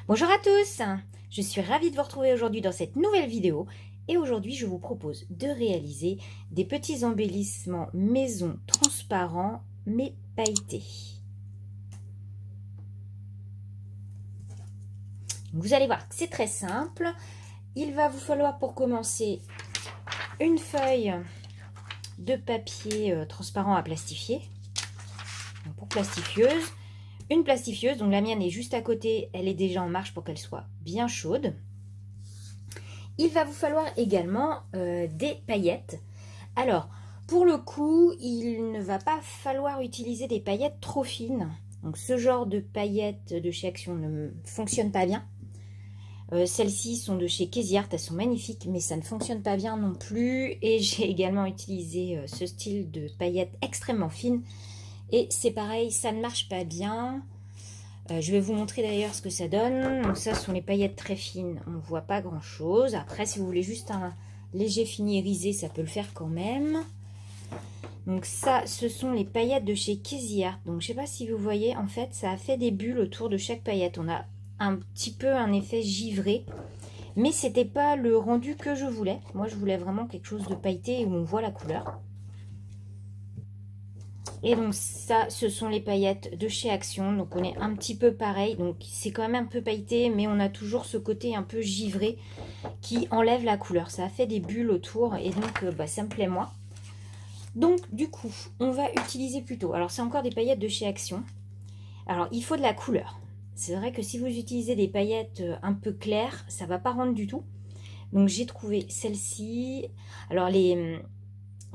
Bonjour à tous, je suis ravie de vous retrouver aujourd'hui dans cette nouvelle vidéo et aujourd'hui je vous propose de réaliser des petits embellissements maison transparents mais pailletés. Vous allez voir que c'est très simple. Il va vous falloir pour commencer une feuille de papier transparent à plastifier, donc pour plastifieuse. Une plastifieuse, donc la mienne est juste à côté, elle est déjà en marche pour qu'elle soit bien chaude. Il va vous falloir également des paillettes. Alors, pour le coup, il ne va pas falloir utiliser des paillettes trop fines. Donc ce genre de paillettes de chez Action ne fonctionne pas bien. Celles-ci sont de chez Crazy Art, elles sont magnifiques, mais ça ne fonctionne pas bien non plus. Et j'ai également utilisé ce style de paillettes extrêmement fines. Et c'est pareil, ça ne marche pas bien. Je vais vous montrer d'ailleurs ce que ça donne. Donc ça, ce sont les paillettes très fines. On ne voit pas grand chose. Après, si vous voulez juste un léger fini irisé, ça peut le faire quand même. Donc ça, ce sont les paillettes de chez Crazy Art. Donc je ne sais pas si vous voyez, en fait, ça a fait des bulles autour de chaque paillette. On a un petit peu un effet givré. Mais c'était pas le rendu que je voulais. Moi, je voulais vraiment quelque chose de pailleté où on voit la couleur. Et donc ça, ce sont les paillettes de chez Action. Donc on est un petit peu pareil. Donc c'est quand même un peu pailleté, mais on a toujours ce côté un peu givré qui enlève la couleur. Ça a fait des bulles autour et donc ça me plaît moins. Donc du coup, on va utiliser plutôt. Alors c'est encore des paillettes de chez Action. Alors il faut de la couleur. C'est vrai que si vous utilisez des paillettes un peu claires, ça ne va pas rendre du tout. Donc j'ai trouvé celle-ci. Alors les...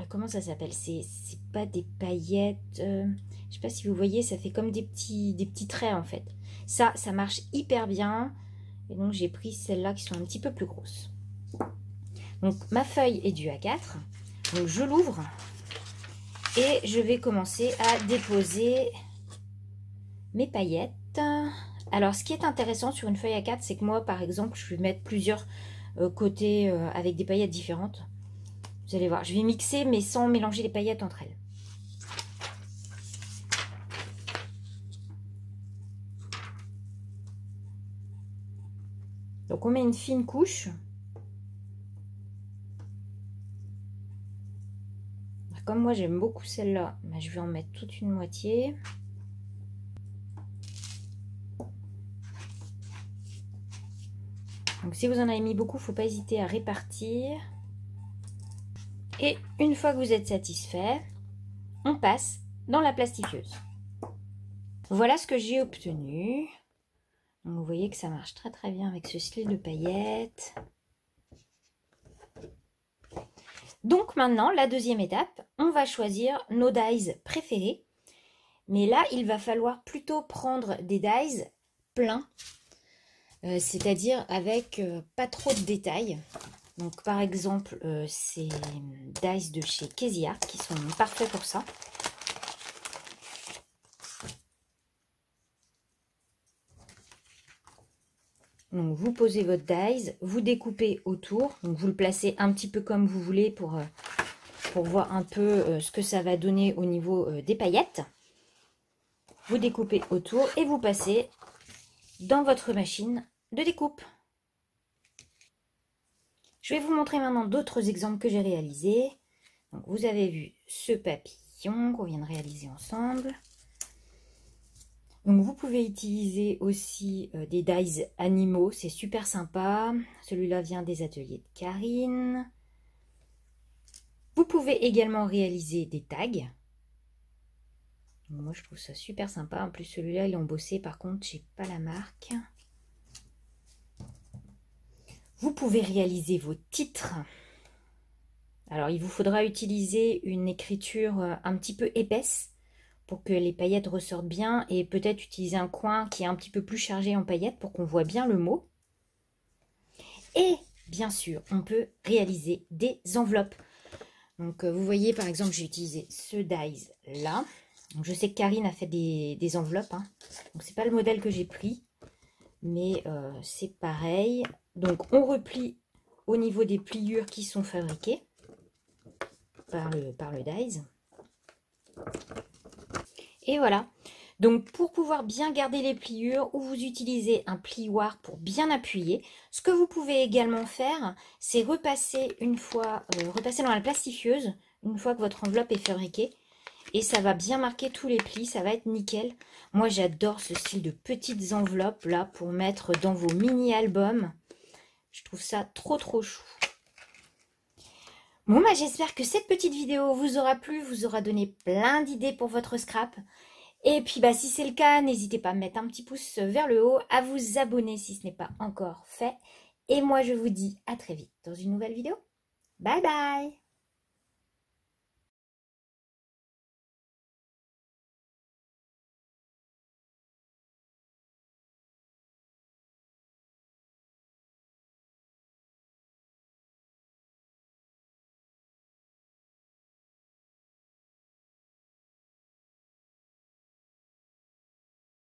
Comment ça s'appelle? C'est pas des paillettes. Je sais pas si vous voyez, ça fait comme des petits traits en fait. Ça marche hyper bien. Et donc j'ai pris celles-là qui sont un petit peu plus grosses. Donc ma feuille est du A4. Donc je l'ouvre. Et je vais commencer à déposer mes paillettes. Alors ce qui est intéressant sur une feuille A4, c'est que moi par exemple, je vais mettre plusieurs côtés avec des paillettes différentes. Vous allez voir, je vais mixer mais sans mélanger les paillettes entre elles. Donc on met une fine couche. Comme moi j'aime beaucoup celle-là, je vais en mettre toute une moitié. Donc si vous en avez mis beaucoup, il ne faut pas hésiter à répartir. Et une fois que vous êtes satisfait, on passe dans la plastifieuse. Voilà ce que j'ai obtenu. Donc vous voyez que ça marche très très bien avec ce style de paillettes. Donc maintenant, la deuxième étape, on va choisir nos dies préférés. Mais là, il va falloir plutôt prendre des dies pleins. C'est-à-dire avec pas trop de détails. Donc par exemple, ces dies de chez Crazy Art qui sont parfaits pour ça. Donc vous posez votre dies, vous découpez autour, donc vous le placez un petit peu comme vous voulez pour voir un peu ce que ça va donner au niveau des paillettes. Vous découpez autour et vous passez dans votre machine de découpe. Je vais vous montrer maintenant d'autres exemples que j'ai réalisés. Donc, vous avez vu ce papillon qu'on vient de réaliser ensemble. Donc vous pouvez utiliser aussi des dies animaux, c'est super sympa. Celui-là vient des ateliers de Karine. Vous pouvez également réaliser des tags. Moi je trouve ça super sympa. En plus celui-là il est embossé, par contre je n'ai pas la marque. Vous pouvez réaliser vos titres. Alors il vous faudra utiliser une écriture un petit peu épaisse pour que les paillettes ressortent bien et peut-être utiliser un coin qui est un petit peu plus chargé en paillettes pour qu'on voit bien le mot. Et bien sûr, on peut réaliser des enveloppes. Donc vous voyez par exemple, j'ai utilisé ce dies là. Donc, je sais que Karine a fait des enveloppes. Hein. Donc c'est pas le modèle que j'ai pris, mais c'est pareil. Donc on replie au niveau des pliures qui sont fabriquées par le dies. Et voilà, Donc pour pouvoir bien garder les pliures, ou vous utilisez un plioir pour bien appuyer. Ce que vous pouvez également faire, c'est repasser repasser dans la plastifieuse une fois que votre enveloppe est fabriquée. Et ça va bien marquer tous les plis, ça va être nickel. Moi j'adore ce style de petites enveloppes là pour mettre dans vos mini-albums. Je trouve ça trop chou. Bon bah j'espère que cette petite vidéo vous aura plu, vous aura donné plein d'idées pour votre scrap. Et puis bah si c'est le cas, n'hésitez pas à mettre un petit pouce vers le haut, à vous abonner si ce n'est pas encore fait. Et moi je vous dis à très vite dans une nouvelle vidéo. Bye bye!